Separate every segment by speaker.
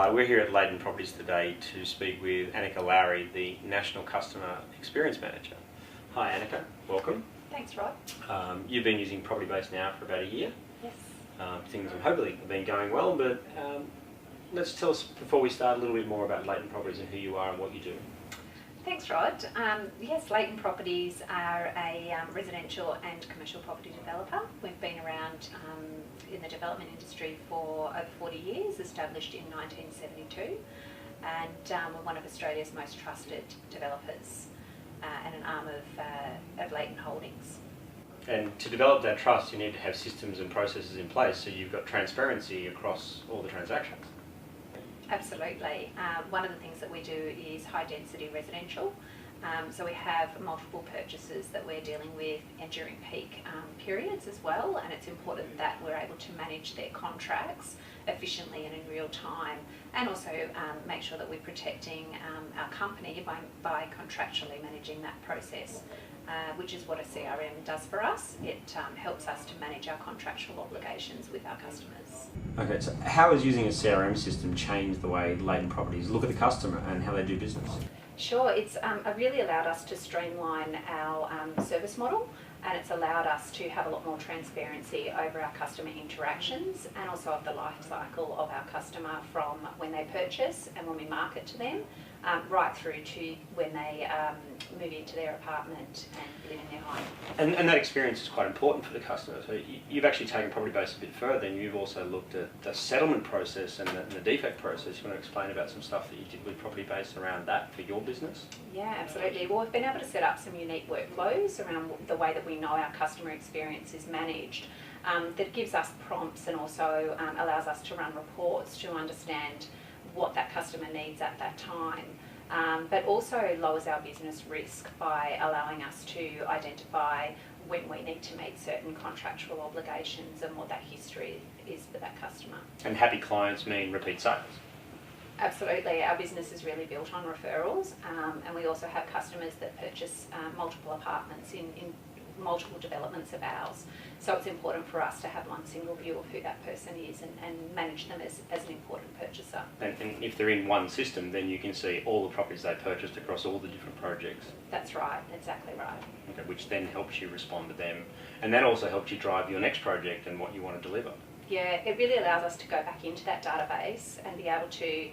Speaker 1: Hi, we're here at Leighton Properties today to speak with Annika Lowry, the National Customer Experience Manager. Hi Annika, welcome.
Speaker 2: Thanks, Rod.
Speaker 1: You've been using Propertybase now for about a year.
Speaker 2: Yes.
Speaker 1: Things hopefully have been going well, but let's tell us before we start a little bit more about Leighton Properties and who you are and what you do.
Speaker 2: Thanks, Rod. Yes, Leighton Properties are a residential and commercial property developer. We've been around in the development industry for over 40 years, established in 1972, and we're one of Australia's most trusted developers and an arm of Leighton Holdings. And
Speaker 1: to develop that trust, you need to have systems and processes in place so you've got transparency across all the transactions.
Speaker 2: Absolutely. One of the things that we do is high density residential. So we have multiple purchases that we're dealing with and during peak periods as well, and it's important that we're able to manage their contracts efficiently and in real time, and also make sure that we're protecting our company by contractually managing that process, which is what a CRM does for us. It helps us to manage our contractual obligations with our customers.
Speaker 1: Okay, so how has using a CRM system changed the way Leighton Properties look at the customer and how they do business?
Speaker 2: Sure, it's really allowed us to streamline our service model, and it's allowed us to have a lot more transparency over our customer interactions and also of the life cycle of our customer from when they purchase and when we market to them, right through to when they move into their apartment and live in their home.
Speaker 1: And that experience is quite important for the customer. So you've actually taken Propertybase a bit further, and you've also looked at the settlement process and the defect process. You want to explain about some stuff that you did with Propertybase around that for your business?
Speaker 2: Yeah, absolutely. Well, we've been able to set up some unique workflows around the way that we know our customer experience is managed, that gives us prompts and also allows us to run reports to understand what that customer needs at that time, but also lowers our business risk by allowing us to identify when we need to meet certain contractual obligations and what that history is for that customer.
Speaker 1: And happy clients mean repeat sales?
Speaker 2: Absolutely. Our business is really built on referrals, and we also have customers that purchase multiple apartments in multiple developments of ours. So it's important for us to have one single view of who that person is and manage them as an important purchaser.
Speaker 1: And if they're in one system, then you can see all the properties they purchased across all the different projects.
Speaker 2: That's right, exactly right.
Speaker 1: Okay, which then helps you respond to them, and that also helps you drive your next project and what you want to deliver.
Speaker 2: Yeah, it really allows us to go back into that database and be able to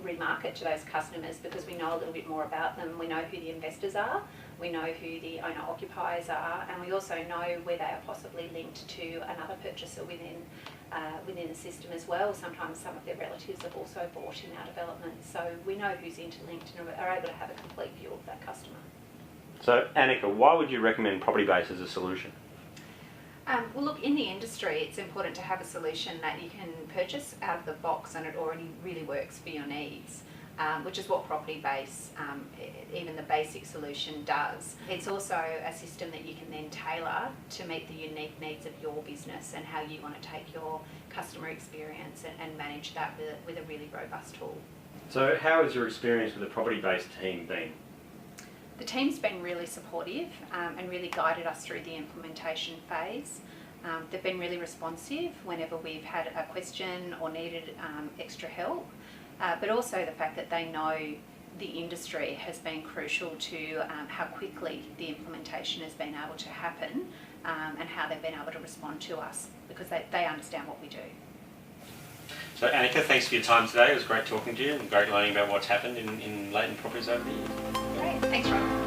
Speaker 2: remarket to those customers because we know a little bit more about them. We know who the investors are, we know who the owner-occupiers are, and we also know where they are possibly linked to another purchaser within the system as well. Sometimes some of their relatives have also bought in our development, so we know who's interlinked and are able to have a complete view of that customer.
Speaker 1: So Annika, why would you recommend Propertybase as a solution?
Speaker 2: Well, look, in the industry, it's important to have a solution that you can purchase out of the box and it already really works for your needs, which is what Propertybase, even the basic solution, does. It's also a system that you can then tailor to meet the unique needs of your business and how you want to take your customer experience and manage that with a really robust tool.
Speaker 1: So how has your experience with the Propertybase team been?
Speaker 2: The team's been really supportive and really guided us through the implementation phase. They've been really responsive whenever we've had a question or needed extra help, but also the fact that they know the industry has been crucial to how quickly the implementation has been able to happen and how they've been able to respond to us because they understand what we do.
Speaker 1: So Annika, thanks for your time today. It was great talking to you and great learning about what's happened in Leighton Properties over the years.
Speaker 2: Great, thanks Rob.